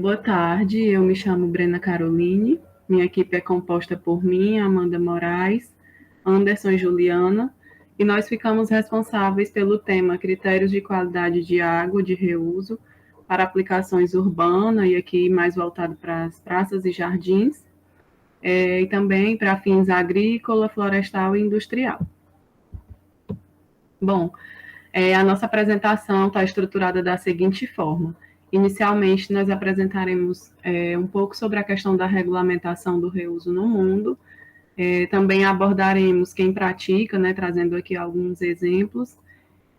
Boa tarde, eu me chamo Brena Caroline, minha equipe é composta por mim, Amanda Moraes, Anderson e Juliana, e nós ficamos responsáveis pelo tema Critérios de Qualidade de Água de Reuso para aplicações urbanas e aqui mais voltado para as praças e jardins, e também para fins agrícola, florestal e industrial. Bom, a nossa apresentação está estruturada da seguinte forma. Inicialmente, nós apresentaremos um pouco sobre a questão da regulamentação do reuso no mundo. Também abordaremos quem pratica, né, trazendo aqui alguns exemplos.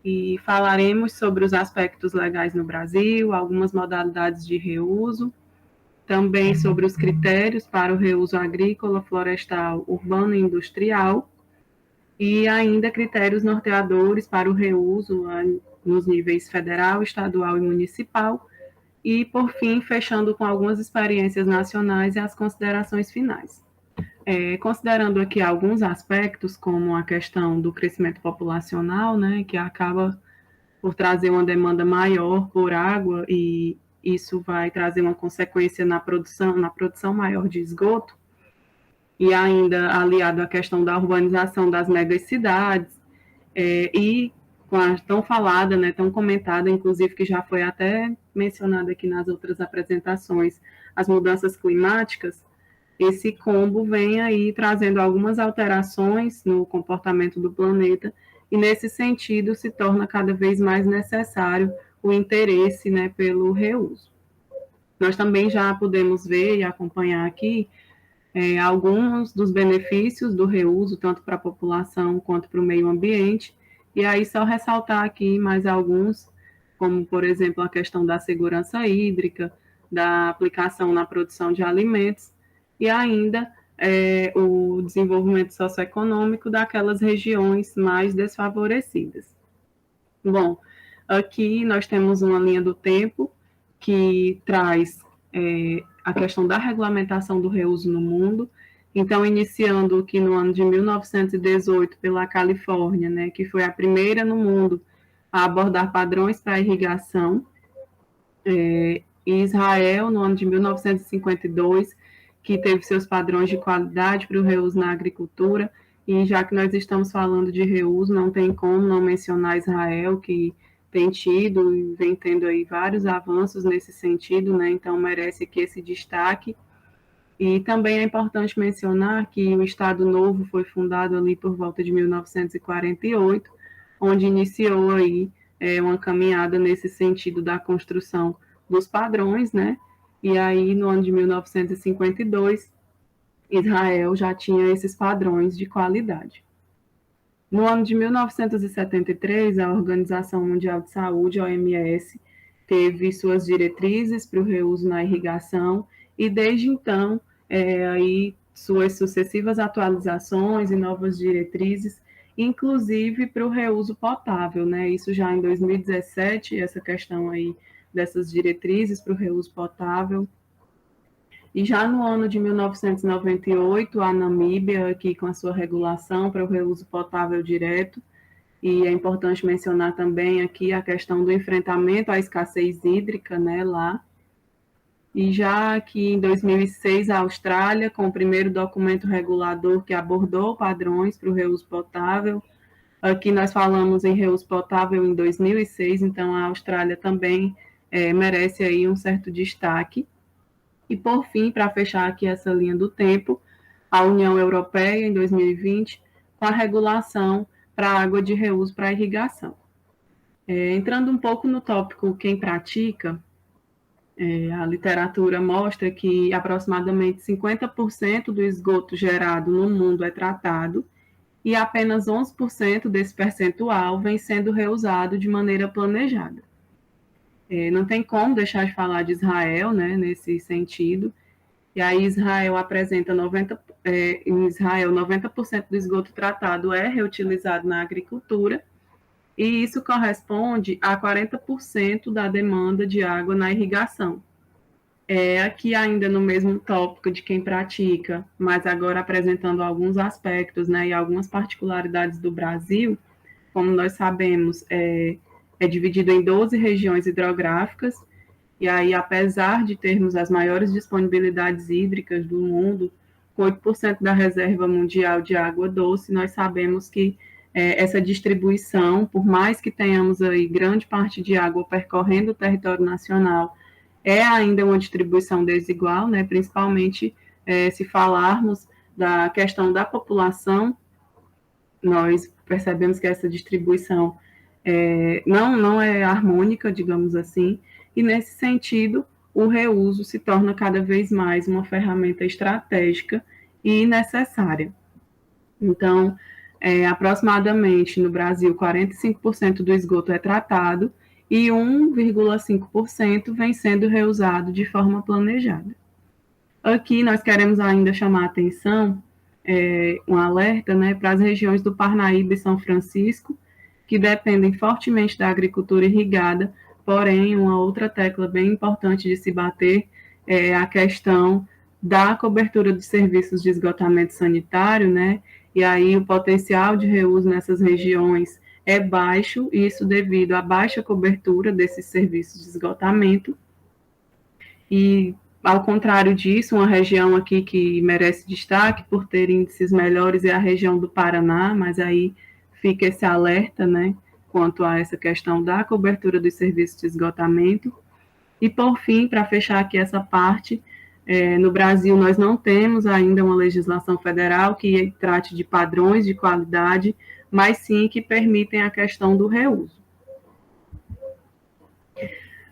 E falaremos sobre os aspectos legais no Brasil, algumas modalidades de reuso. Também sobre os critérios para o reuso agrícola, florestal, urbano e industrial e ainda critérios norteadores para o reuso nos níveis federal, estadual e municipal, e, por fim, fechando com algumas experiências nacionais e as considerações finais. Considerando aqui alguns aspectos, como a questão do crescimento populacional, né, que acaba por trazer uma demanda maior por água, e isso vai trazer uma consequência na produção maior de esgoto, e ainda aliado à questão da urbanização das megacidades, e com a tão falada, né, tão comentada, inclusive que já foi até mencionada aqui nas outras apresentações, as mudanças climáticas, esse combo vem aí trazendo algumas alterações no comportamento do planeta, e nesse sentido se torna cada vez mais necessário o interesse, né, pelo reuso. Nós também já podemos ver e acompanhar aqui alguns dos benefícios do reuso, tanto para a população quanto para o meio ambiente, e aí só ressaltar aqui mais alguns, como, por exemplo, a questão da segurança hídrica, da aplicação na produção de alimentos, e ainda o desenvolvimento socioeconômico daquelas regiões mais desfavorecidas. Bom, aqui nós temos uma linha do tempo que traz a questão da regulamentação do reuso no mundo. Então, iniciando aqui no ano de 1918 pela Califórnia, né, que foi a primeira no mundo a abordar padrões para irrigação, e Israel, no ano de 1952, que teve seus padrões de qualidade para o reuso na agricultura, e já que nós estamos falando de reuso, não tem como não mencionar Israel, que tem tido e vem tendo aí vários avanços nesse sentido, né? Então merece aqui esse destaque. E também é importante mencionar que o Estado Novo foi fundado ali por volta de 1948, onde iniciou aí uma caminhada nesse sentido da construção dos padrões, né? E aí, no ano de 1952, Israel já tinha esses padrões de qualidade. No ano de 1973, a Organização Mundial de Saúde, a OMS, teve suas diretrizes para o reuso na irrigação, e desde então, aí suas sucessivas atualizações e novas diretrizes, inclusive para o reuso potável, né? Isso já em 2017, essa questão aí dessas diretrizes para o reuso potável. E já no ano de 1998, a Namíbia, aqui com a sua regulação para o reuso potável direto, e é importante mencionar também aqui a questão do enfrentamento à escassez hídrica, né, lá. E já aqui em 2006, a Austrália, com o primeiro documento regulador que abordou padrões para o reuso potável. Aqui nós falamos em reuso potável em 2006, então a Austrália também merece aí um certo destaque. E, por fim, para fechar aqui essa linha do tempo, a União Europeia, em 2020, com a regulação para a água de reuso para irrigação. Entrando um pouco no tópico quem pratica, a literatura mostra que aproximadamente 50% do esgoto gerado no mundo é tratado, e apenas 11% desse percentual vem sendo reusado de maneira planejada. Não tem como deixar de falar de Israel, né, nesse sentido. E aí Israel apresenta 90% do esgoto tratado é reutilizado na agricultura, e isso corresponde a 40% da demanda de água na irrigação. Aqui ainda no mesmo tópico de quem pratica, mas agora apresentando alguns aspectos, né, e algumas particularidades do Brasil. Como nós sabemos, é dividido em 12 regiões hidrográficas, E aí, apesar de termos as maiores disponibilidades hídricas do mundo, com 8% da reserva mundial de água doce, nós sabemos que essa distribuição, por mais que tenhamos aí grande parte de água percorrendo o território nacional, é ainda uma distribuição desigual, né? Principalmente se falarmos da questão da população, nós percebemos que essa distribuição não é harmônica, digamos assim, e nesse sentido, o reuso se torna cada vez mais uma ferramenta estratégica e necessária. Então, aproximadamente no Brasil, 45% do esgoto é tratado e 1,5% vem sendo reusado de forma planejada. Aqui nós queremos ainda chamar a atenção, um alerta, né, para as regiões do Parnaíba e São Francisco, que dependem fortemente da agricultura irrigada, porém, uma outra tecla bem importante de se bater é a questão da cobertura dos serviços de esgotamento sanitário, né, e aí o potencial de reuso nessas regiões é baixo, e isso devido à baixa cobertura desses serviços de esgotamento, e ao contrário disso, uma região aqui que merece destaque por ter índices melhores é a região do Paraná, mas aí fica esse alerta, né, quanto a essa questão da cobertura dos serviços de esgotamento. E, por fim, para fechar aqui essa parte, no Brasil nós não temos ainda uma legislação federal que trate de padrões de qualidade, mas sim que permitem a questão do reuso.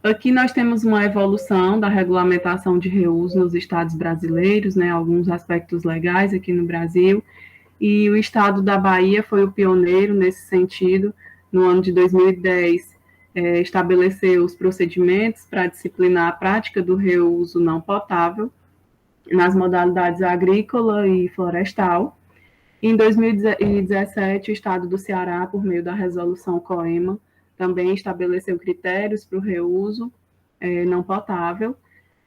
Aqui nós temos uma evolução da regulamentação de reuso nos estados brasileiros, né, alguns aspectos legais aqui no Brasil, e o estado da Bahia foi o pioneiro nesse sentido. No ano de 2010, estabeleceu os procedimentos para disciplinar a prática do reuso não potável nas modalidades agrícola e florestal. Em 2017, o estado do Ceará, por meio da resolução COEMA, também estabeleceu critérios para o reuso não potável.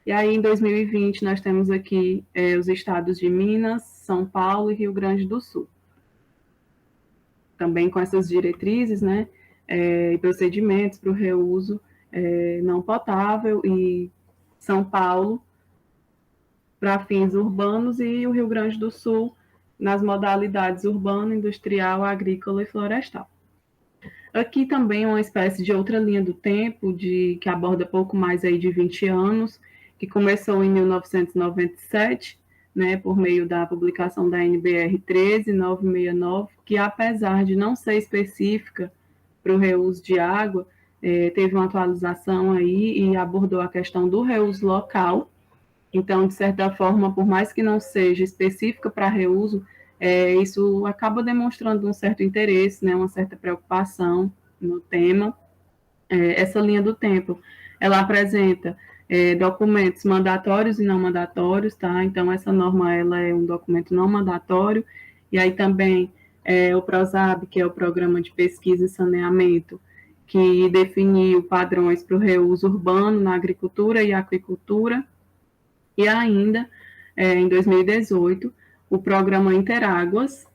E aí, em 2020, nós temos aqui os estados de Minas, São Paulo e Rio Grande do Sul. Também com essas diretrizes, né, e procedimentos para o reuso não potável, e São Paulo para fins urbanos e o Rio Grande do Sul nas modalidades urbano, industrial, agrícola e florestal. Aqui também uma espécie de outra linha do tempo, que aborda pouco mais aí de 20 anos, que começou em 1997, né, por meio da publicação da NBR 13969, que apesar de não ser específica para o reuso de água, teve uma atualização aí e abordou a questão do reuso local. Então, de certa forma, por mais que não seja específica para reuso, isso acaba demonstrando um certo interesse, né, uma certa preocupação no tema. Essa linha do tempo, ela apresenta documentos mandatórios e não mandatórios, tá? Então, essa norma, ela é um documento não mandatório, e aí também o PROSAB, que é o Programa de Pesquisa e Saneamento, que definiu padrões para o reuso urbano na agricultura e aquicultura, e ainda, em 2018, o programa Interáguas,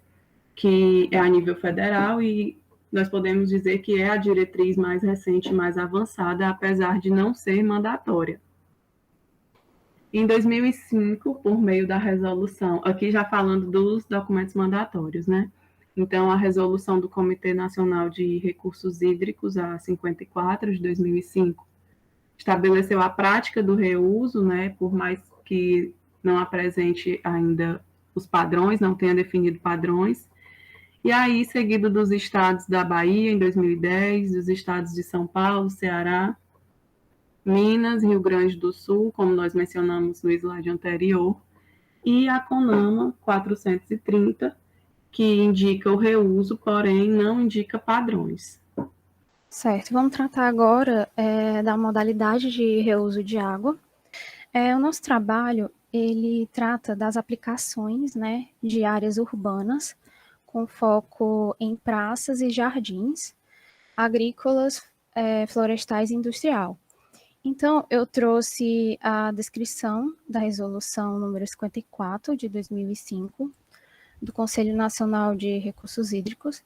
que é a nível federal, e nós podemos dizer que é a diretriz mais recente, mais avançada, apesar de não ser mandatória. Em 2005, por meio da resolução, aqui já falando dos documentos mandatórios, né? Então, a resolução do Comitê Nacional de Recursos Hídricos, a 54 de 2005, estabeleceu a prática do reuso, né? Por mais que não apresente ainda os padrões, não tenha definido padrões. E aí, seguido dos estados da Bahia, em 2010, dos estados de São Paulo, Ceará, Minas, Rio Grande do Sul, como nós mencionamos no slide anterior, e a CONAMA 430, que indica o reuso, porém não indica padrões. Certo, vamos tratar agora da modalidade de reuso de água. O nosso trabalho, ele trata das aplicações, né, de áreas urbanas, com foco em praças e jardins, agrícolas, florestais e industrial. Então, eu trouxe a descrição da resolução número 54 de 2005, do Conselho Nacional de Recursos Hídricos,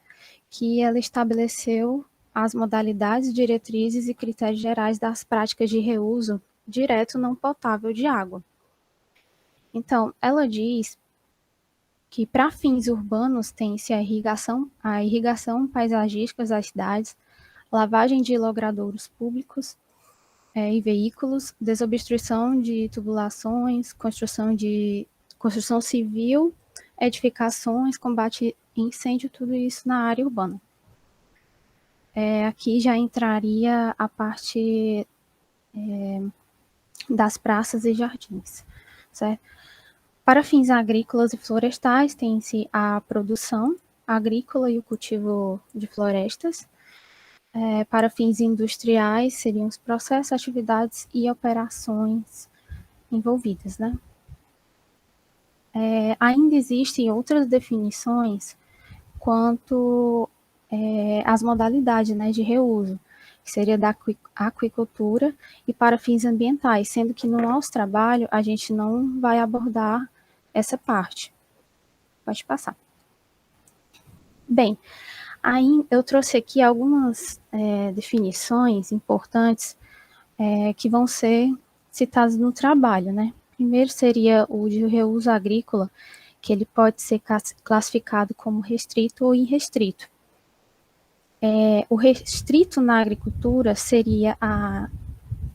que ela estabeleceu as modalidades, diretrizes e critérios gerais das práticas de reuso direto não potável de água. Então, ela diz que para fins urbanos tem-se a irrigação paisagística das cidades, lavagem de logradouros públicos e veículos, desobstrução de tubulações, construção civil, edificações, combate a incêndio, tudo isso na área urbana. Aqui já entraria a parte das praças e jardins, certo? Para fins agrícolas e florestais, tem-se a produção agrícola e o cultivo de florestas. Para fins industriais, seriam os processos, atividades e operações envolvidas, né? Ainda existem outras definições quanto às modalidades, né, de reuso, que seria da aquicultura e para fins ambientais, sendo que no nosso trabalho a gente não vai abordar essa parte. Pode passar. Bem, aí eu trouxe aqui algumas definições importantes que vão ser citadas no trabalho, né? Primeiro seria o de reuso agrícola, que ele pode ser classificado como restrito ou irrestrito. O restrito na agricultura seria a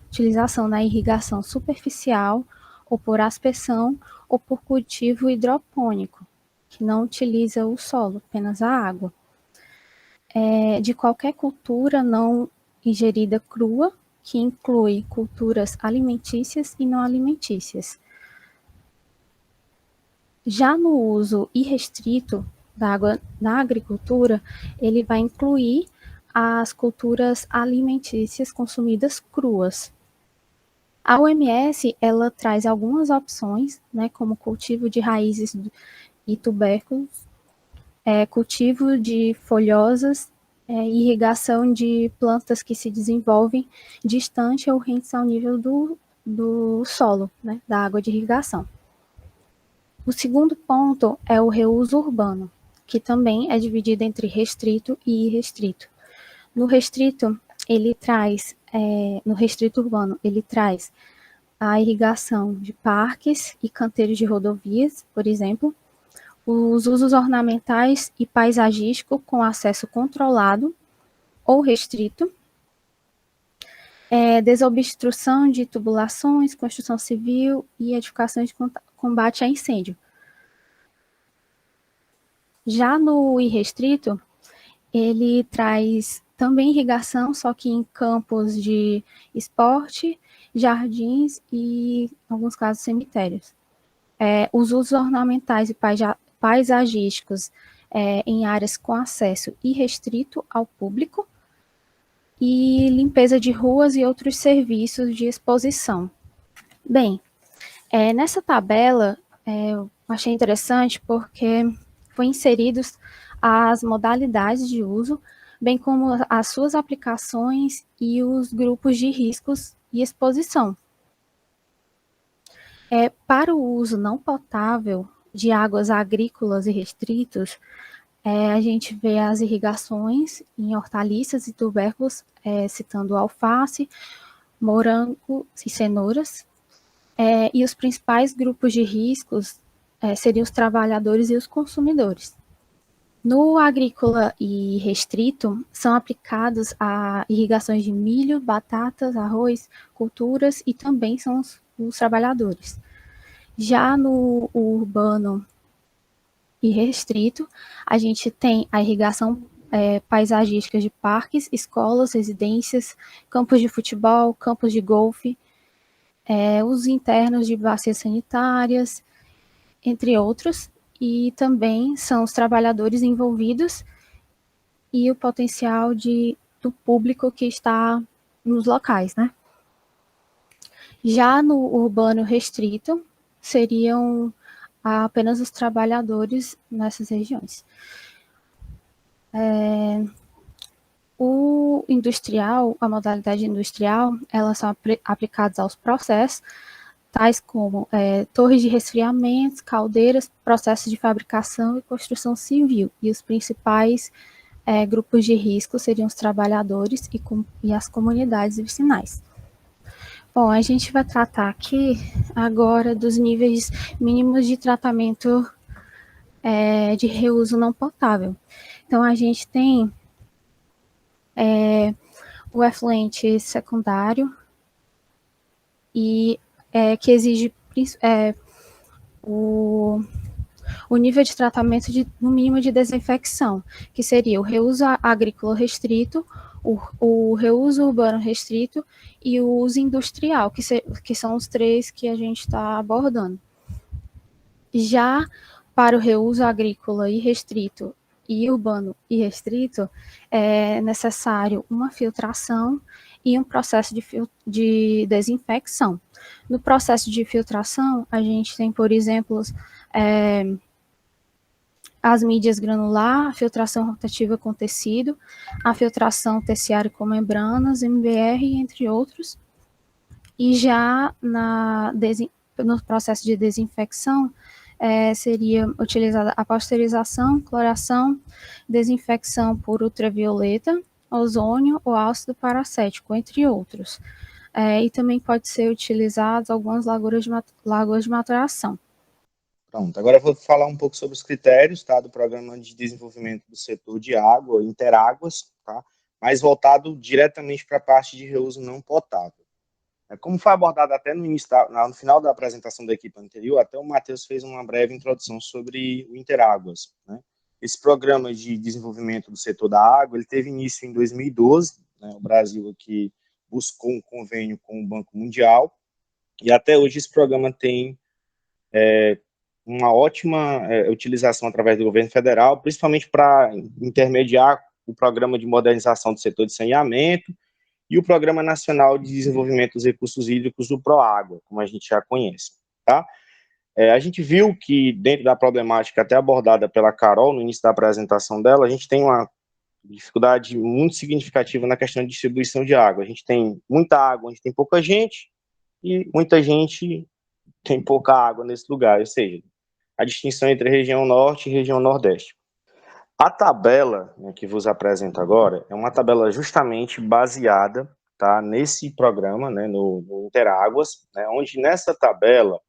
utilização na irrigação superficial, ou por aspersão, ou por cultivo hidropônico, que não utiliza o solo, apenas a água. De qualquer cultura não ingerida crua, que inclui culturas alimentícias e não alimentícias. Já no uso irrestrito da água na agricultura, ele vai incluir as culturas alimentícias consumidas cruas. A OMS, ela traz algumas opções, né, como cultivo de raízes e tubérculos, cultivo de folhosas, irrigação de plantas que se desenvolvem distante ou rentes ao nível do solo, né, da água de irrigação. O segundo ponto é o reuso urbano, que também é dividido entre restrito e irrestrito. No restrito, no restrito urbano, ele traz a irrigação de parques e canteiros de rodovias, por exemplo, os usos ornamentais e paisagísticos com acesso controlado ou restrito, desobstrução de tubulações, construção civil e edificações de combate a incêndio. Já no irrestrito, ele traz também irrigação, só que em campos de esporte, jardins e, em alguns casos, cemitérios. Os usos ornamentais e paisagísticos em áreas com acesso irrestrito ao público e limpeza de ruas e outros serviços de exposição. Bem, nessa tabela eu achei interessante porque foi inseridos as modalidades de uso, bem como as suas aplicações e os grupos de riscos e exposição. Para o uso não potável de águas agrícolas e restritos, a gente vê as irrigações em hortaliças e tubérculos, citando alface, morango e cenouras, e os principais grupos de riscos seriam os trabalhadores e os consumidores. No agrícola e restrito, são aplicados a irrigações de milho, batatas, arroz, culturas e também são os trabalhadores. Já no urbano e restrito, a gente tem a irrigação paisagística de parques, escolas, residências, campos de futebol, campos de golfe, os internos de bacias sanitárias, entre outros, e também são os trabalhadores envolvidos e o potencial do público que está nos locais, né? Já no urbano restrito, seriam apenas os trabalhadores nessas regiões. O industrial, a modalidade industrial, elas são aplicadas aos processos, tais como torres de resfriamento, caldeiras, processos de fabricação e construção civil. E os principais grupos de risco seriam os trabalhadores e as comunidades vicinais. Bom, a gente vai tratar aqui agora dos níveis mínimos de tratamento de reuso não potável. Então, a gente tem o efluente secundário, e que exige o nível de tratamento no mínimo de desinfecção, que seria o reuso agrícola restrito, o reuso urbano restrito e o uso industrial, que são os três que a gente está abordando. Já para o reuso agrícola irrestrito e urbano irrestrito, é necessário uma filtração e um processo de desinfecção. No processo de filtração, a gente tem, por exemplo, as mídias granular, a filtração rotativa com tecido, a filtração terciária com membranas, MBR, entre outros. E já no processo de desinfecção, seria utilizada a pasteurização, cloração, desinfecção por ultravioleta, ozônio ou ácido paracético, entre outros. E também pode ser utilizado algumas lagoas de maturação. Pronto, agora eu vou falar um pouco sobre os critérios, tá, do Programa de Desenvolvimento do Setor de Água, Interáguas, tá, mais voltado diretamente para a parte de reuso não potável. Como foi abordado até no final da apresentação da equipe anterior, até o Matheus fez uma breve introdução sobre o Interáguas, né? Esse programa de desenvolvimento do setor da água, ele teve início em 2012, né? O Brasil aqui buscou um convênio com o Banco Mundial, e até hoje esse programa tem uma ótima utilização através do governo federal, principalmente para intermediar o programa de modernização do setor de saneamento e o Programa Nacional de Desenvolvimento dos Recursos Hídricos do PROÁGUA, como a gente já conhece, tá? A gente viu que dentro da problemática até abordada pela Carol no início da apresentação dela, a gente tem uma dificuldade muito significativa na questão de distribuição de água. A gente tem muita água onde tem pouca gente e muita gente tem pouca água nesse lugar, ou seja, a distinção entre região norte e região nordeste. A tabela, né, que vos apresento agora é uma tabela justamente baseada, tá, nesse programa, né, no Interáguas, né, onde nessa tabela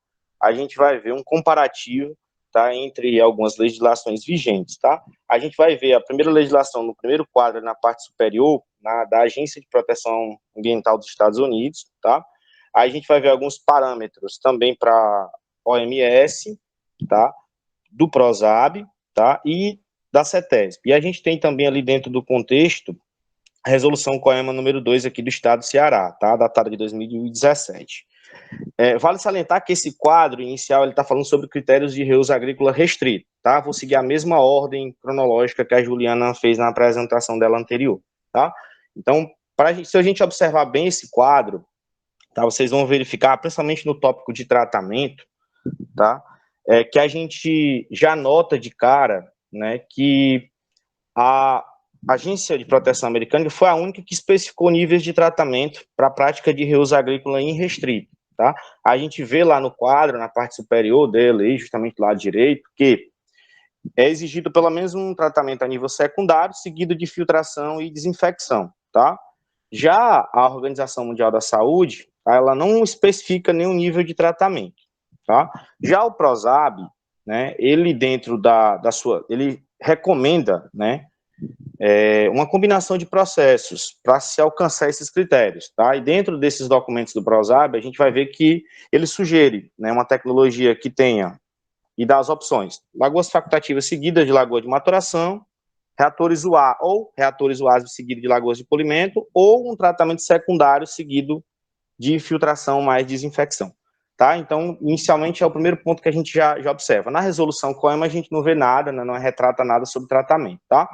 a gente vai ver um comparativo, tá, entre algumas legislações vigentes. Tá? A gente vai ver a primeira legislação no primeiro quadro, na parte superior, da Agência de Proteção Ambiental dos Estados Unidos. Tá? Aí a gente vai ver alguns parâmetros também para OMS, tá, do PROSAB, tá, e da CETESB. E a gente tem também ali dentro do contexto a resolução COEMA número 2 aqui do estado do Ceará, tá, datada de 2017. Vale salientar que esse quadro inicial ele está falando sobre critérios de reuso agrícola restrito, tá? Vou seguir a mesma ordem cronológica que a Juliana fez na apresentação dela anterior, tá? Então, se a gente observar bem esse quadro, tá, vocês vão verificar, principalmente no tópico de tratamento, tá, que a gente já nota de cara, né, que a Agência de Proteção Americana foi a única que especificou níveis de tratamento para a prática de reuso agrícola irrestrito. Tá? A gente vê lá no quadro, na parte superior dele, justamente lá direito, que é exigido pelo menos um tratamento a nível secundário, seguido de filtração e desinfecção. Tá? Já a Organização Mundial da Saúde, ela não especifica nenhum nível de tratamento. Tá? Já o PROSAB, né, ele dentro ele recomenda, né, uma combinação de processos para se alcançar esses critérios, tá? E dentro desses documentos do PROSAB, a gente vai ver que ele sugere, né, uma tecnologia que tenha, e dá as opções, lagoas facultativas seguidas de lagoa de maturação, reatores UA ou reatores UASB seguido de lagoas de polimento, ou um tratamento secundário seguido de filtração mais desinfecção. Tá? Então, inicialmente, é o primeiro ponto que a gente já observa. Na resolução COEMA, a gente não vê nada, né, não retrata nada sobre tratamento. Tá?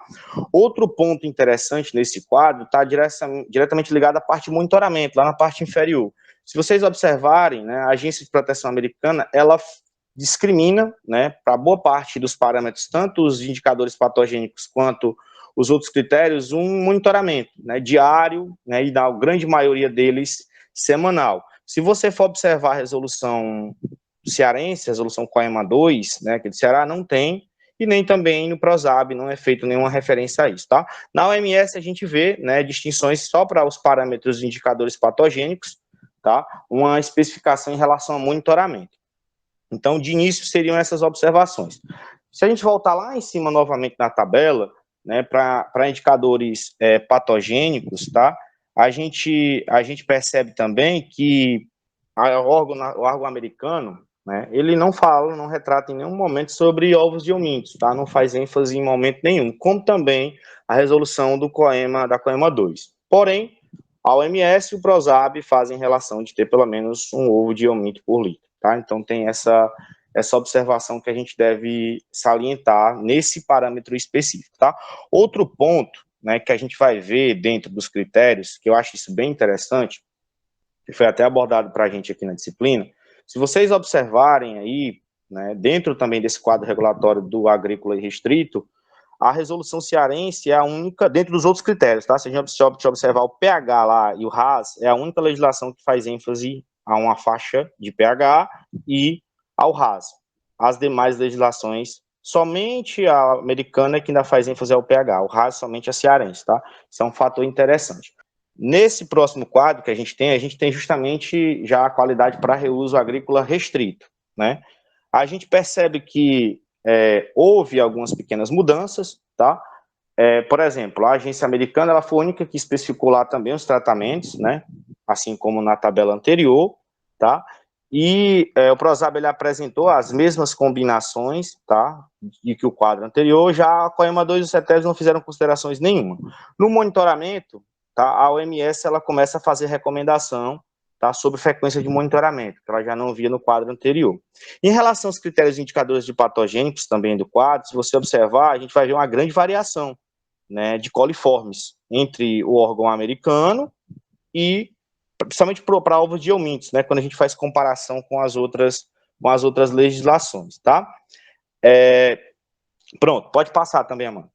Outro ponto interessante nesse quadro está diretamente ligado à parte de monitoramento, lá na parte inferior. Se vocês observarem, né, a Agência de Proteção Americana, ela discrimina, né, para boa parte dos parâmetros, tanto os indicadores patogênicos quanto os outros critérios, um monitoramento, né, diário, né, e na grande maioria deles, semanal. Se você for observar a resolução cearense, a resolução COEMA 2, né, que do Ceará não tem, e nem também no PROSAB não é feito nenhuma referência a isso, tá? Na OMS a gente vê, né, distinções só para os parâmetros de indicadores patogênicos, tá? Uma especificação em relação ao monitoramento. Então, de início, seriam essas observações. Se a gente voltar lá em cima novamente na tabela, né, para indicadores patogênicos, tá? A gente percebe também que o órgão americano, né, ele não fala, não retrata em nenhum momento sobre ovos de homintos, tá? Não faz ênfase em momento nenhum, como também a resolução da COEMA 2. Porém, a OMS e o PROSAB fazem relação de ter pelo menos um ovo de homínto por litro, tá? Então tem essa observação que a gente deve salientar nesse parâmetro específico, tá? Outro ponto, né, que a gente vai ver dentro dos critérios, que eu acho isso bem interessante, que foi até abordado para a gente aqui na disciplina, se vocês observarem aí, né, dentro também desse quadro regulatório do agrícola e restrito, a resolução cearense é a única, dentro dos outros critérios, tá? Se a gente observar o pH lá e o RAS, é a única legislação que faz ênfase a uma faixa de pH e ao RAS. As demais legislações, somente a americana é que ainda faz ênfase ao pH, o RAS somente a cearense, tá? Isso é um fator interessante. Nesse próximo quadro que a gente tem justamente já a qualidade para reuso agrícola restrito, né? A gente percebe que houve algumas pequenas mudanças, tá? Por exemplo, a agência americana, ela foi a única que especificou lá também os tratamentos, né? Assim como na tabela anterior, tá? E o PROSAB, ele apresentou as mesmas combinações, tá? De que o quadro anterior, já a COEMA 2 e o CETES não fizeram considerações nenhuma. No monitoramento, tá? A OMS, ela começa a fazer recomendação, tá? Sobre frequência de monitoramento, que ela já não via no quadro anterior. Em relação aos critérios e indicadores de patogênicos também do quadro, se você observar, a gente vai ver uma grande variação, né, de coliformes entre o órgão americano e principalmente para ovos de homintos, né, quando a gente faz comparação com as outras legislações, tá? Pronto, pode passar também, Amanda.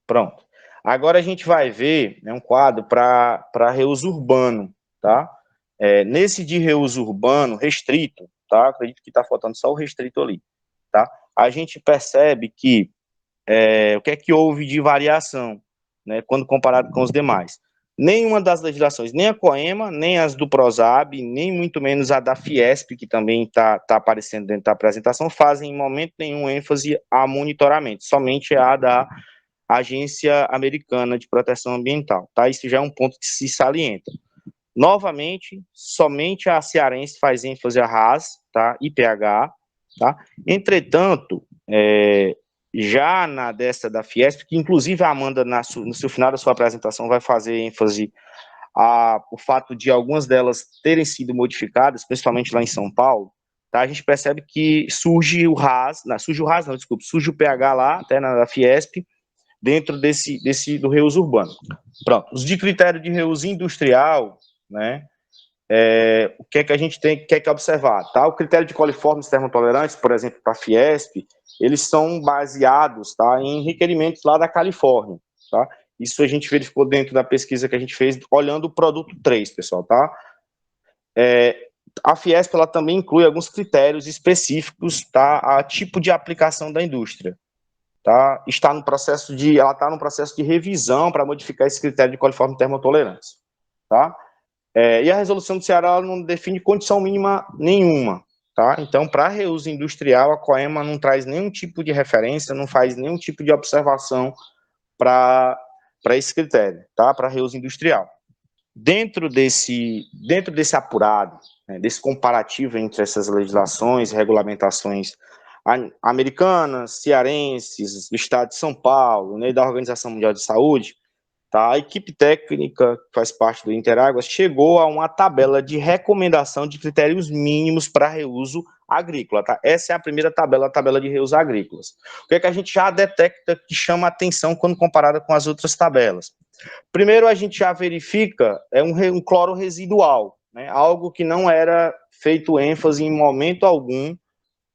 Pronto. Agora a gente vai ver, né, um quadro para reuso urbano, tá? Nesse de reuso urbano restrito, tá? Acredito que está faltando só o restrito ali, tá? A gente percebe que o que é que houve de variação, né, quando comparado com os demais. Nenhuma das legislações, nem a COEMA, nem as do PROSAB, nem muito menos a da Fiesp, que também está aparecendo dentro da apresentação, fazem em momento nenhum ênfase a monitoramento, somente a da Agência Americana de Proteção Ambiental, tá? Isso já é um ponto que se salienta. Novamente, somente a cearense faz ênfase a RAS, tá? E pH, tá? Entretanto, já dessa da Fiesp, que inclusive a Amanda, no seu final da sua apresentação, vai fazer ênfase o fato de algumas delas terem sido modificadas, principalmente lá em São Paulo, tá? A gente percebe que surge o pH lá, até na Fiesp, dentro do reuso urbano. Pronto, os de critério de reuso industrial, né, o que é que a gente quer observar, tá? O critério de coliformes termotolerantes, por exemplo, para a Fiesp, eles são baseados, tá, em requerimentos lá da Califórnia, tá? Isso a gente verificou dentro da pesquisa que a gente fez, olhando o produto 3, pessoal, tá? A Fiesp, ela também inclui alguns critérios específicos, tá, a tipo de aplicação da indústria, tá? Ela está no processo de revisão para modificar esse critério de coliforme termotolerância, tá? E a resolução do Ceará, ela não define condição mínima nenhuma, tá? Então, para reuso industrial, a COEMA não traz nenhum tipo de referência, não faz nenhum tipo de observação para esse critério, tá? Para reuso industrial. Dentro desse apurado, né, desse comparativo entre essas legislações, regulamentações americanas, cearenses, do Estado de São Paulo, né, da Organização Mundial de Saúde, tá? A equipe técnica, que faz parte do Interáguas, chegou a uma tabela de recomendação de critérios mínimos para reuso agrícola, tá? Essa é a primeira tabela, a tabela de reuso agrícolas. O que é que a gente já detecta que chama atenção quando comparada com as outras tabelas? Primeiro, a gente já verifica um cloro residual, né? Algo que não era feito ênfase em momento algum,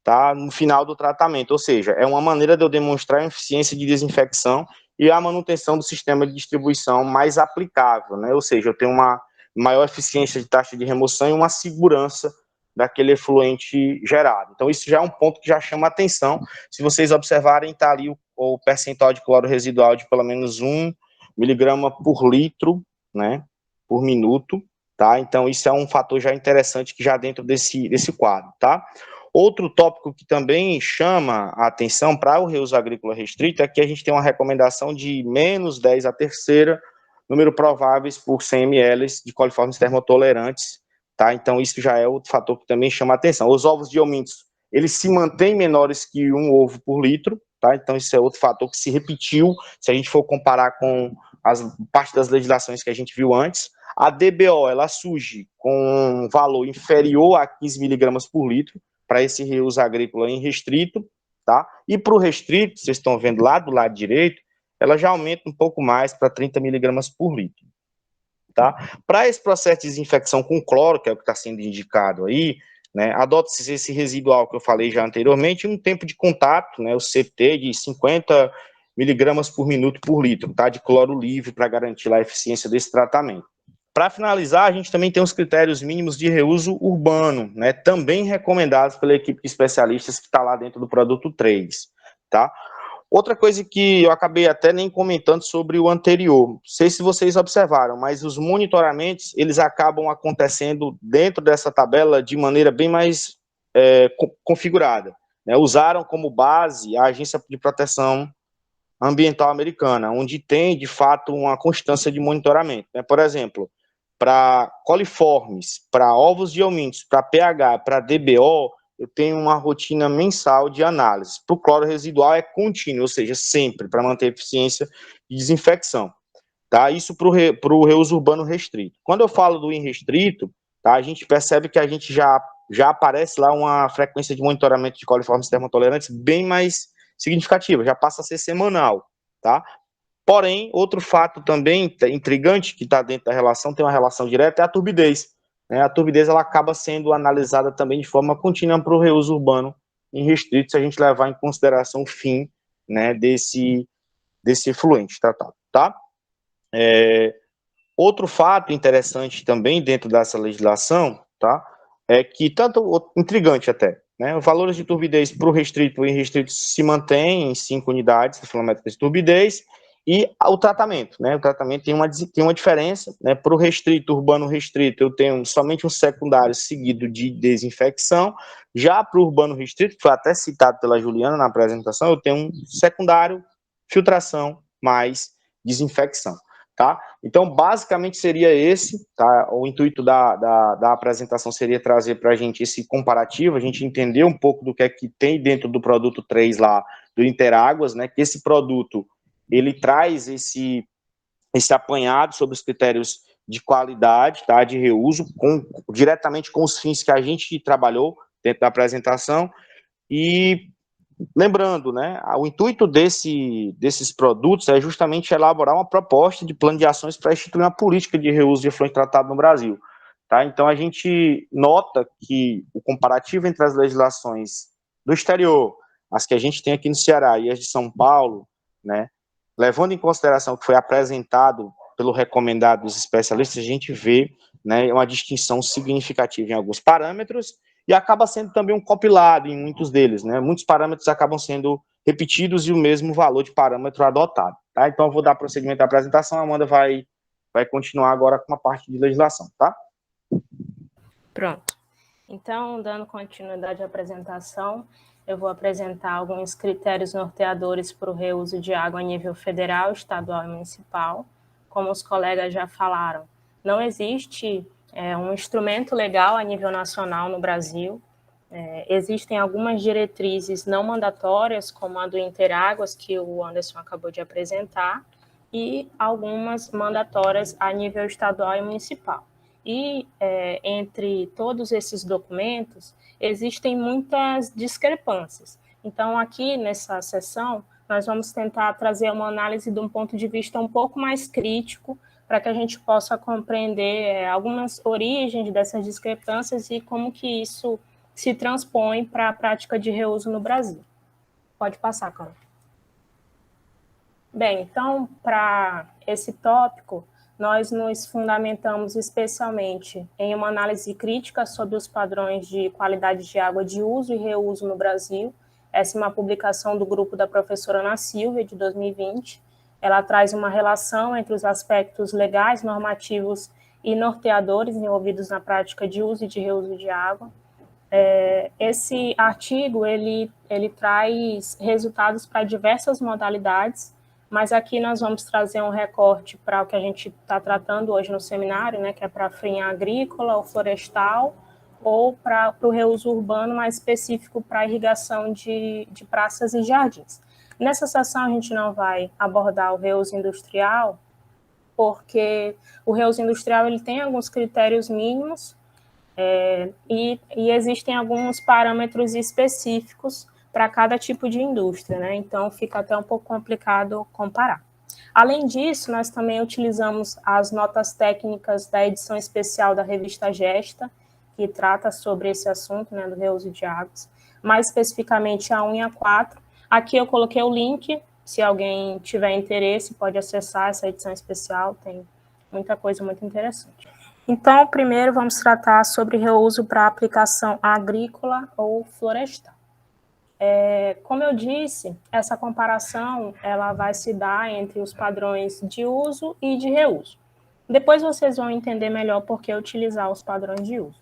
tá, no final do tratamento, ou seja, é uma maneira de eu demonstrar a eficiência de desinfecção e a manutenção do sistema de distribuição mais aplicável, né, ou seja, eu tenho uma maior eficiência de taxa de remoção e uma segurança daquele efluente gerado. Então, isso já é um ponto que já chama atenção. Se vocês observarem, está ali o percentual de cloro residual de pelo menos 1 miligrama por litro, né, por minuto, tá? Então, isso é um fator já interessante que já dentro desse quadro, tá? Outro tópico que também chama a atenção para o reuso agrícola restrito é que a gente tem uma recomendação de menos 10 a terceira número prováveis por 100 ml de coliformes termotolerantes, tá? Então, isso já é outro fator que também chama a atenção. Os ovos de eumintos, eles se mantêm menores que um ovo por litro, tá? Então, isso é outro fator que se repetiu, se a gente for comparar com as parte das legislações que a gente viu antes. A DBO, ela surge com um valor inferior a 15 miligramas por litro, para esse reuso agrícola em restrito, tá? E para o restrito, vocês estão vendo lá do lado direito, ela já aumenta um pouco mais para 30 miligramas por litro, tá? Para esse processo de desinfecção com cloro, que é o que está sendo indicado aí, né, adota-se esse residual que eu falei já anteriormente, um tempo de contato, né, o CT de 50 miligramas por minuto por litro, tá? De cloro livre para garantir a eficiência desse tratamento. Para finalizar, a gente também tem os critérios mínimos de reuso urbano, né, também recomendados pela equipe de especialistas que está lá dentro do produto 3, tá? Outra coisa que eu acabei até nem comentando sobre o anterior, não sei se vocês observaram, mas os monitoramentos, eles acabam acontecendo dentro dessa tabela de maneira bem mais configurada, né? Usaram como base a Agência de Proteção Ambiental Americana, onde tem, de fato, uma constância de monitoramento, né? Por exemplo, para coliformes, para ovos de eumintos, para pH, para DBO, eu tenho uma rotina mensal de análise. Para o cloro residual é contínuo, ou seja, sempre, para manter a eficiência de desinfecção. Tá? Isso para o reuso urbano restrito. Quando eu falo do irrestrito, tá, a gente percebe que a gente já aparece lá uma frequência de monitoramento de coliformes termotolerantes bem mais significativa, já passa a ser semanal, tá? Porém, outro fato também intrigante que está dentro da relação, tem uma relação direta, é a turbidez. Né? A turbidez ela acaba sendo analisada também de forma contínua para o reuso urbano em restrito, se a gente levar em consideração o fim, né, desse efluente tratado. Tá? Outro fato interessante também dentro dessa legislação, tá, é que, tanto intrigante até, né, os valores de turbidez para o restrito e irrestrito se mantêm em 5 unidades filométricas de turbidez, e o tratamento, né, o tratamento tem uma diferença, né, para o restrito, urbano restrito, eu tenho somente um secundário seguido de desinfecção, já para o urbano restrito, que foi até citado pela Juliana na apresentação, eu tenho um secundário, filtração, mais desinfecção. Tá? Então, basicamente seria esse, tá? O intuito da apresentação seria trazer para a gente esse comparativo, a gente entender um pouco do que é que tem dentro do produto 3 lá, do Interáguas, né? Que esse produto, ele traz esse apanhado sobre os critérios de qualidade, tá? De reuso, diretamente com os fins que a gente trabalhou dentro da apresentação, e lembrando, né, o intuito desses produtos é justamente elaborar uma proposta de plano de ações para instituir uma política de reuso de efluente tratado no Brasil. Tá? Então, a gente nota que o comparativo entre as legislações do exterior, as que a gente tem aqui no Ceará e as de São Paulo, né, levando em consideração o que foi apresentado pelo recomendado dos especialistas, a gente vê, né, uma distinção significativa em alguns parâmetros, e acaba sendo também um compilado em muitos deles, né? Muitos parâmetros acabam sendo repetidos e o mesmo valor de parâmetro adotado, tá? Então, eu vou dar prosseguimento à apresentação, a Amanda vai continuar agora com a parte de legislação, tá? Pronto. Então, dando continuidade à apresentação, eu vou apresentar alguns critérios norteadores para o reuso de água a nível federal, estadual e municipal. Como os colegas já falaram, não existe um instrumento legal a nível nacional no Brasil. Existem algumas diretrizes não mandatórias, como a do Interáguas, que o Anderson acabou de apresentar, e algumas mandatórias a nível estadual e municipal. E entre todos esses documentos, existem muitas discrepâncias. Então, aqui nessa sessão, nós vamos tentar trazer uma análise de um ponto de vista um pouco mais crítico, para que a gente possa compreender algumas origens dessas discrepâncias e como que isso se transpõe para a prática de reuso no Brasil. Pode passar, Carol. Bem, então, para esse tópico, nós nos fundamentamos especialmente em uma análise crítica sobre os padrões de qualidade de água de uso e reuso no Brasil. Essa é uma publicação do grupo da professora Ana Silvia, de 2020. Ela traz uma relação entre os aspectos legais, normativos e norteadores envolvidos na prática de uso e de reuso de água. Esse artigo, ele traz resultados para diversas modalidades, mas aqui nós vamos trazer um recorte para o que a gente está tratando hoje no seminário, né, que é para a frinha agrícola ou florestal, ou para o reuso urbano, mais específico para a irrigação de praças e jardins. Nessa sessão a gente não vai abordar o reuso industrial, porque o reuso industrial ele tem alguns critérios mínimos, e existem alguns parâmetros específicos para cada tipo de indústria, né? Então fica até um pouco complicado comparar. Além disso, nós também utilizamos as notas técnicas da edição especial da revista Gesta, que trata sobre esse assunto, né, do reuso de águas, mais especificamente a 1 e a 4. Aqui eu coloquei o link, se alguém tiver interesse, pode acessar essa edição especial, tem muita coisa muito interessante. Então, primeiro vamos tratar sobre reuso para aplicação agrícola ou florestal. Como eu disse, essa comparação ela vai se dar entre os padrões de uso e de reuso. Depois vocês vão entender melhor por que utilizar os padrões de uso.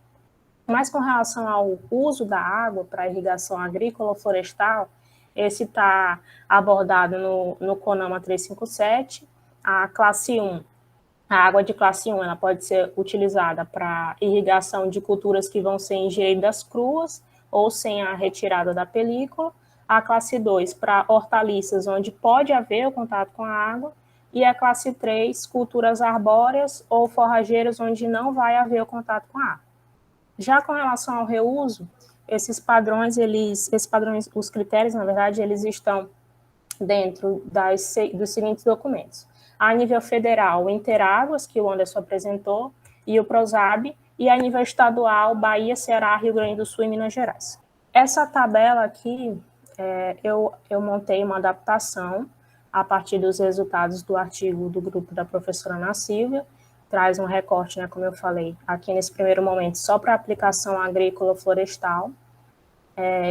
Mas com relação ao uso da água para irrigação agrícola ou florestal, esse está abordado no CONAMA 357, a classe 1. A água de classe 1 ela pode ser utilizada para irrigação de culturas que vão ser ingeridas cruas ou sem a retirada da película. A classe 2 para hortaliças, onde pode haver o contato com a água. E a classe 3, culturas arbóreas ou forrageiras, onde não vai haver o contato com a água. Já com relação ao reuso, esses padrões, os critérios, na verdade, eles estão dentro dos seguintes documentos. A nível federal, o Interáguas, que o Anderson apresentou, e o PROSAB, e a nível estadual, Bahia, Ceará, Rio Grande do Sul e Minas Gerais. Essa tabela aqui, eu montei uma adaptação a partir dos resultados do artigo do grupo da professora Ana Silvia, traz um recorte, né, como eu falei, aqui nesse primeiro momento, só para aplicação agrícola florestal.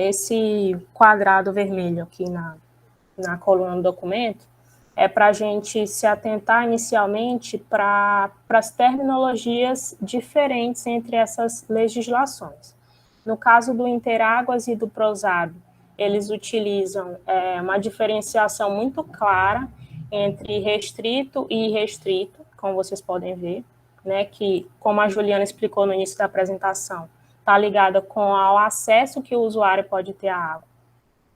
Esse quadrado vermelho aqui na coluna do documento é para a gente se atentar inicialmente para as terminologias diferentes entre essas legislações. No caso do Interáguas e do PROSAB, eles utilizam uma diferenciação muito clara entre restrito e irrestrito, como vocês podem ver, né, que, como a Juliana explicou no início da apresentação, está ligada com o acesso que o usuário pode ter à água.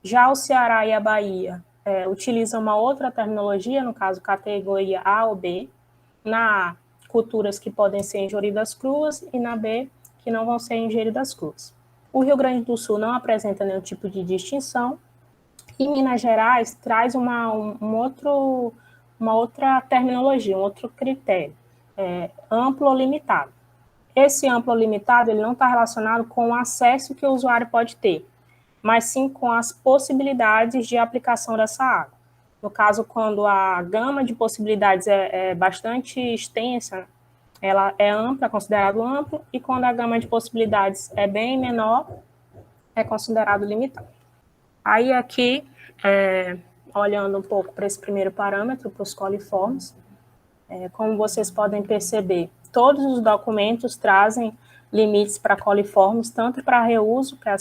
Já o Ceará e a Bahia utilizam uma outra terminologia, no caso, categoria A ou B, na A, culturas que podem ser ingeridas cruas, e na B, que não vão ser ingeridas cruas. O Rio Grande do Sul não apresenta nenhum tipo de distinção, e Minas Gerais traz uma outra terminologia, um outro critério, amplo ou limitado. Esse amplo ou limitado ele não está relacionado com o acesso que o usuário pode ter, mas sim com as possibilidades de aplicação dessa água. No caso, quando a gama de possibilidades é bastante extensa, ela é ampla, é considerado amplo, e quando a gama de possibilidades é bem menor, é considerado limitado. Aí aqui, olhando um pouco para esse primeiro parâmetro, para os coliformes, como vocês podem perceber, todos os documentos trazem limites para coliformes, tanto para reuso, que é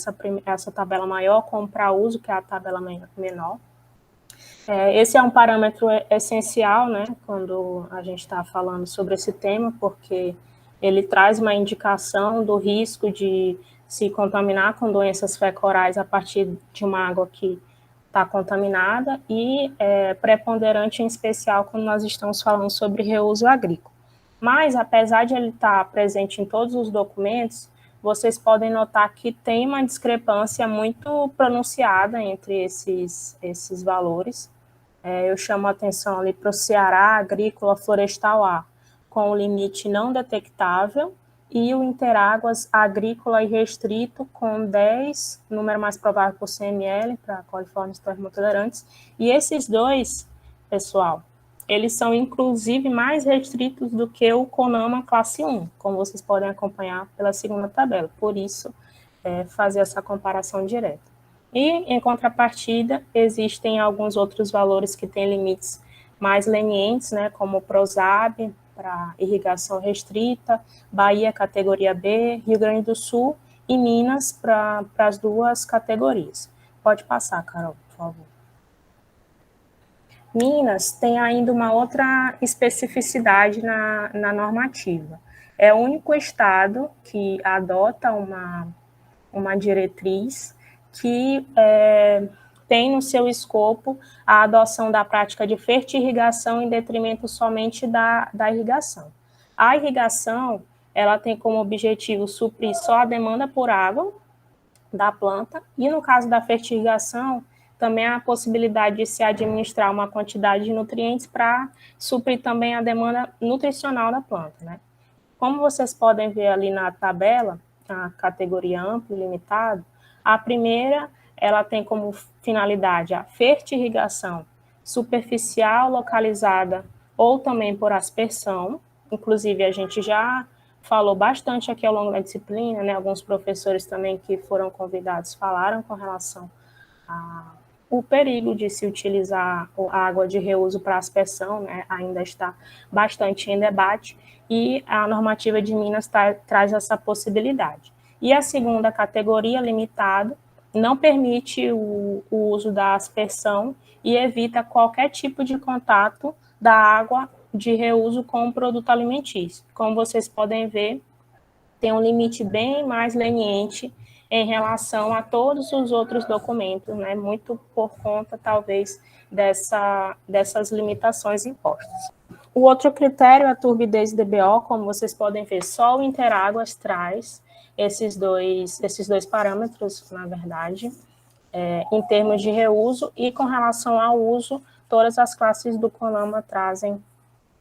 essa tabela maior, como para uso, que é a tabela menor. Esse é um parâmetro essencial, né, quando a gente está falando sobre esse tema, porque ele traz uma indicação do risco de se contaminar com doenças fecorais a partir de uma água que está contaminada e preponderante, em especial, quando nós estamos falando sobre reuso agrícola. Mas, apesar de ele estar presente em todos os documentos, vocês podem notar que tem uma discrepância muito pronunciada entre esses valores. Eu chamo a atenção ali para o Ceará agrícola florestal A, com o limite não detectável, e o Interáguas agrícola e restrito com 10, número mais provável por CML, para coliformes termotolerantes. E esses dois, pessoal, eles são inclusive mais restritos do que o CONAMA classe 1, como vocês podem acompanhar pela segunda tabela. Por isso, fazer essa comparação direta. E, em contrapartida, existem alguns outros valores que têm limites mais lenientes, né, como o PROSAB, para irrigação restrita, Bahia categoria B, Rio Grande do Sul e Minas para as duas categorias. Pode passar, Carol, por favor. Minas tem ainda uma outra especificidade na normativa. É o único estado que adota uma diretriz que tem no seu escopo a adoção da prática de fertirrigação em detrimento somente da irrigação. A irrigação, ela tem como objetivo suprir só a demanda por água da planta, e no caso da fertirrigação, também há a possibilidade de se administrar uma quantidade de nutrientes para suprir também a demanda nutricional da planta, né? Como vocês podem ver ali na tabela, a categoria amplo e limitado, a primeira, ela tem como finalidade a fertirrigação superficial, localizada ou também por aspersão. Inclusive, a gente já falou bastante aqui ao longo da disciplina, né? Alguns professores também que foram convidados falaram com relação ao perigo de se utilizar a água de reuso para aspersão, né? Ainda está bastante em debate, e a normativa de Minas traz essa possibilidade. E a segunda categoria, limitado, não permite o uso da aspersão e evita qualquer tipo de contato da água de reuso com o produto alimentício. Como vocês podem ver, tem um limite bem mais leniente em relação a todos os outros documentos, né? Muito por conta, talvez, dessas limitações impostas. O outro critério é a turbidez DBO, como vocês podem ver, só o Interáguas traz esses dois parâmetros, na verdade, em termos de reuso, e com relação ao uso, todas as classes do CONAMA trazem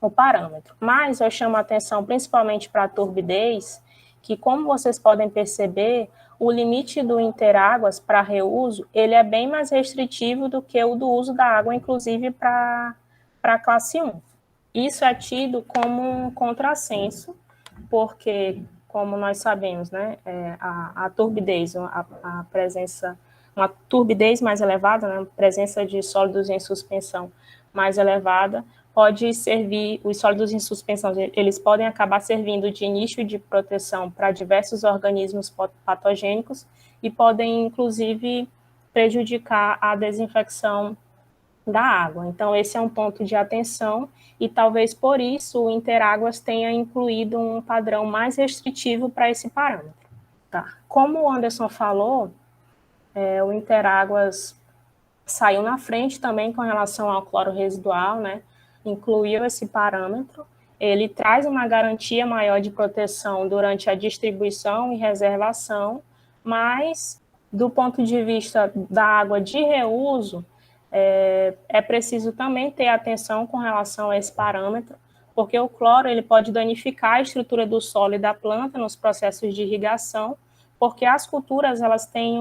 o parâmetro. Mas eu chamo a atenção principalmente para a turbidez, que, como vocês podem perceber, o limite do Interáguas para reuso, ele é bem mais restritivo do que o do uso da água, inclusive para a classe 1. Isso é tido como um contrassenso, porque, como nós sabemos, né, a turbidez, a presença, uma turbidez mais elevada, né, a presença de sólidos em suspensão mais elevada, pode servir, os sólidos em suspensão, eles podem acabar servindo de nicho de proteção para diversos organismos patogênicos e podem, inclusive, prejudicar a desinfecção da água. Então, esse é um ponto de atenção, e talvez por isso o Interáguas tenha incluído um padrão mais restritivo para esse parâmetro. Tá. Como o Anderson falou, o Interáguas saiu na frente também com relação ao cloro residual, né? Incluiu esse parâmetro. Ele traz uma garantia maior de proteção durante a distribuição e reservação, mas, do ponto de vista da água de reuso, é preciso também ter atenção com relação a esse parâmetro, porque o cloro ele pode danificar a estrutura do solo e da planta nos processos de irrigação, porque as culturas elas têm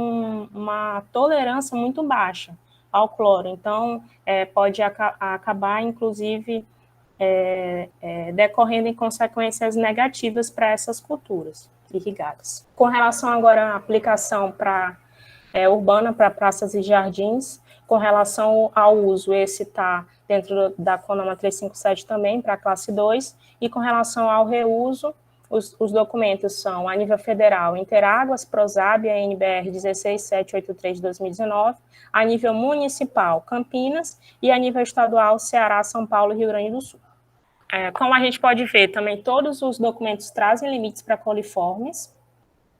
uma tolerância muito baixa ao cloro, então pode acabar, inclusive, decorrendo em consequências negativas para essas culturas irrigadas. Com relação agora à aplicação urbana para praças e jardins, com relação ao uso, esse está dentro da CONAMA 357 também, para a classe 2, e com relação ao reuso, os documentos são, a nível federal, Interáguas, Prosab, a NBR 16783 de 2019, a nível municipal, Campinas, e a nível estadual, Ceará, São Paulo e Rio Grande do Sul. Como a gente pode ver, também todos os documentos trazem limites para coliformes,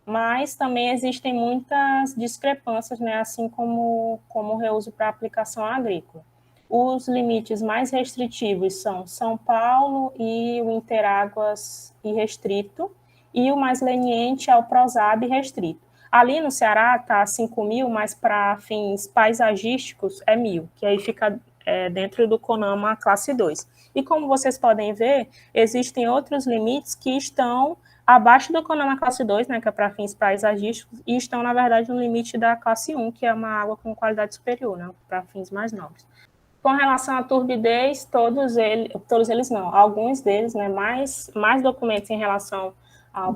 mas também existem muitas discrepâncias, né, assim como o reuso para aplicação agrícola. Os limites mais restritivos são São Paulo e o Interáguas irrestrito, e o mais leniente é o Prosab restrito. Ali no Ceará está 5.000, mas para fins paisagísticos é 1.000, que aí fica dentro do CONAMA classe 2. E como vocês podem ver, existem outros limites que estão abaixo do CONAMA classe 2, né, que é para fins paisagísticos, e estão, na verdade, no limite da classe 1, que é uma água com qualidade superior, né, para fins mais nobres. Com relação à turbidez, todos eles não, alguns deles, né, mais documentos em relação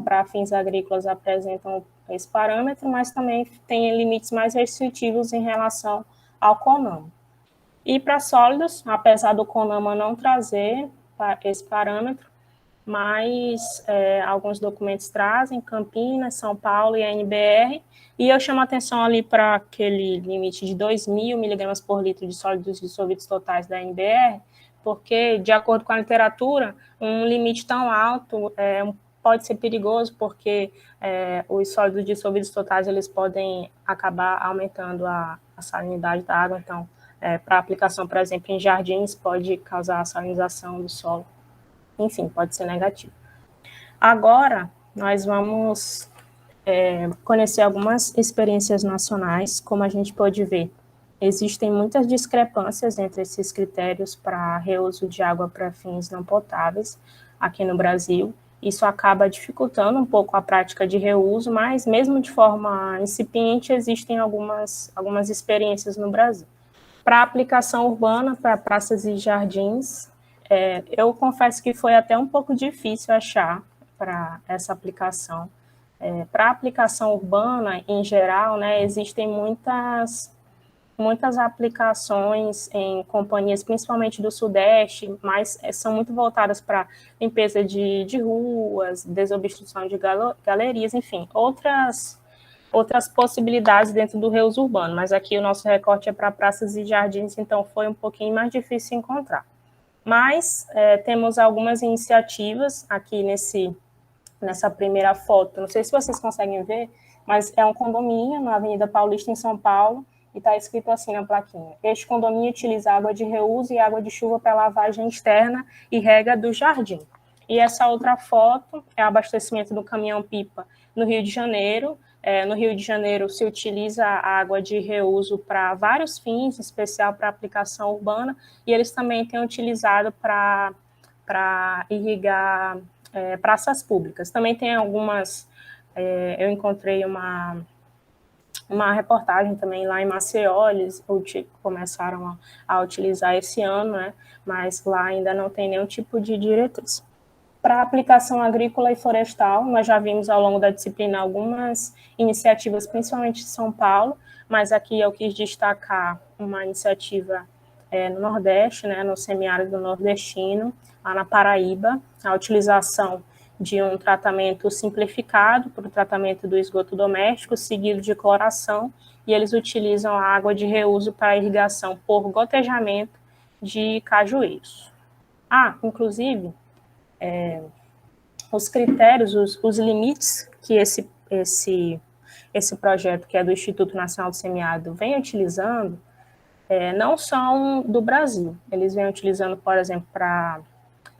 para fins agrícolas apresentam esse parâmetro, mas também tem limites mais restritivos em relação ao CONAMA. E para sólidos, apesar do CONAMA não trazer esse parâmetro, mas alguns documentos trazem Campinas, São Paulo e a NBR, e eu chamo a atenção ali para aquele limite de 2.000 miligramas por litro de sólidos dissolvidos totais da NBR, porque, de acordo com a literatura, um limite tão alto pode ser perigoso, porque os sólidos dissolvidos totais eles podem acabar aumentando a salinidade da água. Então, para aplicação, por exemplo, em jardins, pode causar a salinização do solo. Enfim, pode ser negativo. Agora, nós vamos conhecer algumas experiências nacionais. Como a gente pode ver, existem muitas discrepâncias entre esses critérios para reuso de água para fins não potáveis aqui no Brasil. Isso acaba dificultando um pouco a prática de reuso, mas mesmo de forma incipiente, existem algumas experiências no Brasil. Para aplicação urbana, para praças e jardins, eu confesso que foi até um pouco difícil achar para essa aplicação. Para aplicação urbana, em geral, né, existem muitas aplicações em companhias, principalmente do Sudeste, mas são muito voltadas para limpeza de ruas, desobstrução de galerias, enfim, outras possibilidades dentro do reuso urbano, mas aqui o nosso recorte é para praças e jardins, então foi um pouquinho mais difícil encontrar. Mas temos algumas iniciativas aqui nessa primeira foto, não sei se vocês conseguem ver, mas é um condomínio na Avenida Paulista, em São Paulo, e está escrito assim na plaquinha: este condomínio utiliza água de reuso e água de chuva para lavagem externa e rega do jardim. E essa outra foto é abastecimento do caminhão-pipa no Rio de Janeiro. No Rio de Janeiro se utiliza a água de reuso para vários fins, em especial para aplicação urbana, e eles também têm utilizado para irrigar praças públicas. Também tem algumas, eu encontrei uma reportagem também lá em Maceió, eles começaram a utilizar esse ano, né? Mas lá ainda não tem nenhum tipo de diretriz. Para aplicação agrícola e florestal, nós já vimos ao longo da disciplina algumas iniciativas, principalmente em São Paulo, mas aqui eu quis destacar uma iniciativa no Nordeste, né, no semiárido nordestino, lá na Paraíba, a utilização de um tratamento simplificado para o tratamento do esgoto doméstico, seguido de cloração, e eles utilizam a água de reuso para irrigação por gotejamento de cajueiros. Inclusive, os critérios, os limites que esse projeto, que é do Instituto Nacional do Semiárido, vem utilizando, não são do Brasil. Eles vêm utilizando, por exemplo, para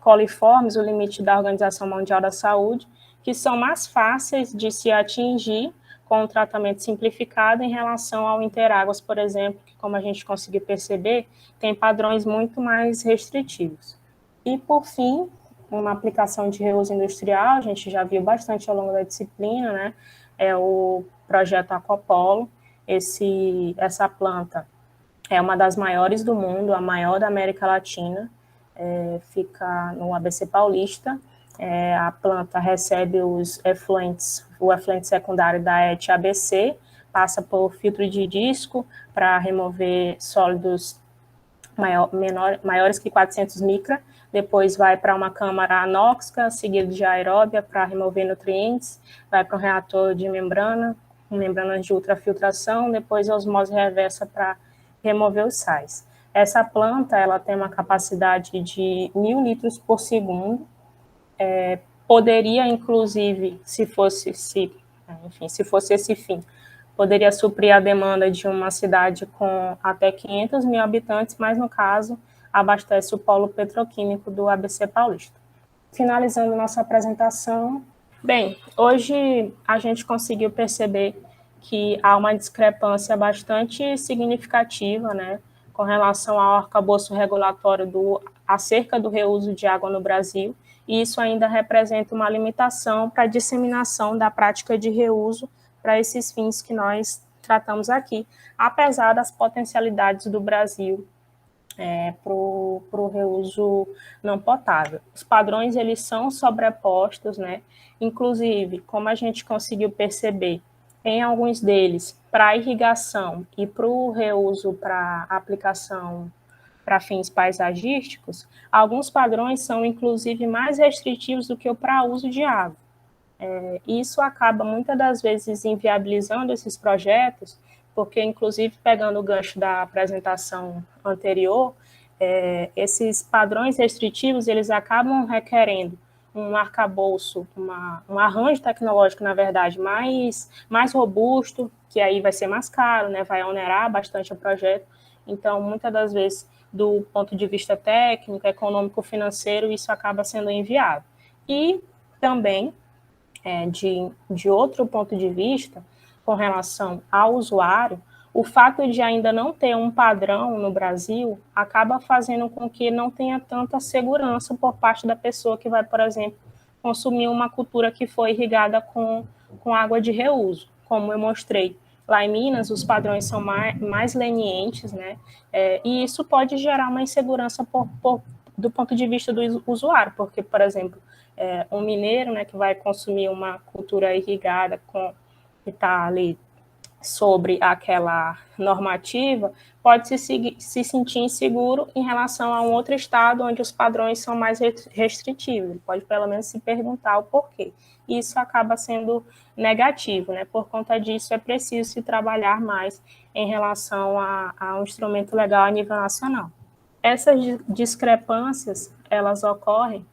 coliformes, o limite da Organização Mundial da Saúde, que são mais fáceis de se atingir com o tratamento simplificado em relação ao Interáguas, por exemplo, que, como a gente conseguiu perceber, tem padrões muito mais restritivos. E, por fim, uma aplicação de reuso industrial, a gente já viu bastante ao longo da disciplina, né? É o projeto Aquapolo. Essa planta é uma das maiores do mundo, a maior da América Latina, fica no ABC Paulista. A planta recebe o efluente secundário da ET ABC, passa por filtro de disco para remover sólidos maiores que 400 micra, depois vai para uma câmara anóxica, seguido de aeróbia para remover nutrientes, vai para um reator de membrana, com membranas de ultrafiltração, depois osmose reversa para remover os sais. Essa planta ela tem uma capacidade de 1.000 litros por segundo, poderia, inclusive, se fosse esse fim, poderia suprir a demanda de uma cidade com até 500 mil habitantes, mas, no caso, abastece o polo petroquímico do ABC Paulista. Finalizando nossa apresentação, bem, hoje a gente conseguiu perceber que há uma discrepância bastante significativa, né, com relação ao arcabouço regulatório acerca do reuso de água no Brasil, e isso ainda representa uma limitação para a disseminação da prática de reuso para esses fins que nós tratamos aqui, apesar das potencialidades do Brasil para o reuso não potável. Os padrões, eles são sobrepostos, né? Inclusive, como a gente conseguiu perceber, em alguns deles, para irrigação e para o reuso para para fins paisagísticos, alguns padrões são, inclusive, mais restritivos do que o para uso de água. Isso acaba, muitas das vezes, inviabilizando esses projetos, porque, inclusive, pegando o gancho da apresentação anterior, esses padrões restritivos, eles acabam requerendo um arcabouço, um arranjo tecnológico, na verdade, mais robusto, que aí vai ser mais caro, né, vai onerar bastante o projeto. Então, muitas das vezes, do ponto de vista técnico, econômico, financeiro, isso acaba sendo inviável. E também, de outro ponto de vista, com relação ao usuário, o fato de ainda não ter um padrão no Brasil acaba fazendo com que não tenha tanta segurança por parte da pessoa que vai, por exemplo, consumir uma cultura que foi irrigada com água de reuso. Como eu mostrei, lá em Minas, os padrões são mais lenientes, né? E isso pode gerar uma insegurança do ponto de vista do usuário, porque, por exemplo, um mineiro, né, que vai consumir uma cultura irrigada que está ali sobre aquela normativa, pode se sentir inseguro em relação a um outro estado onde os padrões são mais restritivos. Ele pode, pelo menos, se perguntar o porquê. E isso acaba sendo negativo, né? Por conta disso, é preciso se trabalhar mais em relação a um instrumento legal a nível nacional. Essas discrepâncias, elas ocorrem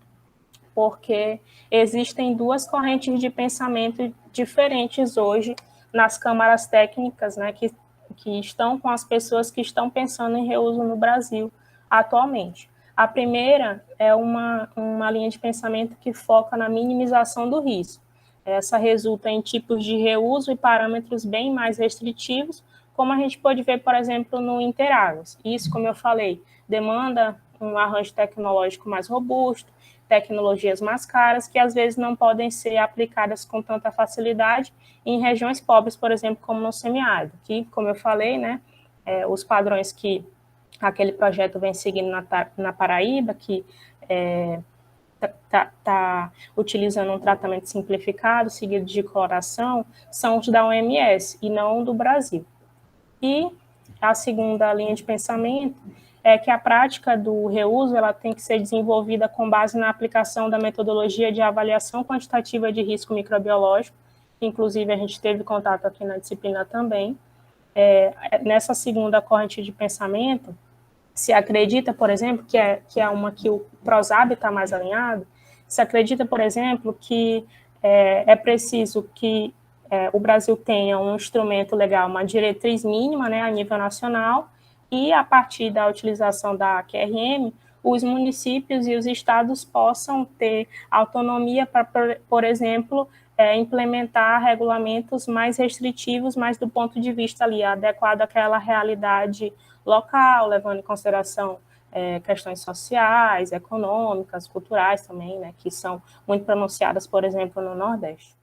porque existem duas correntes de pensamento diferentes hoje nas câmaras técnicas, né, que estão com as pessoas que estão pensando em reuso no Brasil atualmente. A primeira é uma linha de pensamento que foca na minimização do risco. Essa resulta em tipos de reuso e parâmetros bem mais restritivos, como a gente pode ver, por exemplo, no Interáguas. Isso, como eu falei, demanda um arranjo tecnológico mais robusto, tecnologias mais caras, que às vezes não podem ser aplicadas com tanta facilidade em regiões pobres, por exemplo, como no semiárido, que, como eu falei, né, os padrões que aquele projeto vem seguindo na Paraíba, que está utilizando um tratamento simplificado, seguido de cloração, são os da OMS e não do Brasil. E a segunda linha de pensamento é que a prática do reuso ela tem que ser desenvolvida com base na aplicação da metodologia de avaliação quantitativa de risco microbiológico, que inclusive a gente teve contato aqui na disciplina também. Nessa segunda corrente de pensamento, se acredita, por exemplo, que é uma que o PROSAB está mais alinhado, se acredita, por exemplo, que é preciso que o Brasil tenha um instrumento legal, uma diretriz mínima, né, a nível nacional, e a partir da utilização da QRM, os municípios e os estados possam ter autonomia para, por exemplo, implementar regulamentos mais restritivos, mas do ponto de vista ali adequado àquela realidade local, levando em consideração questões sociais, econômicas, culturais também, né, que são muito pronunciadas, por exemplo, no Nordeste.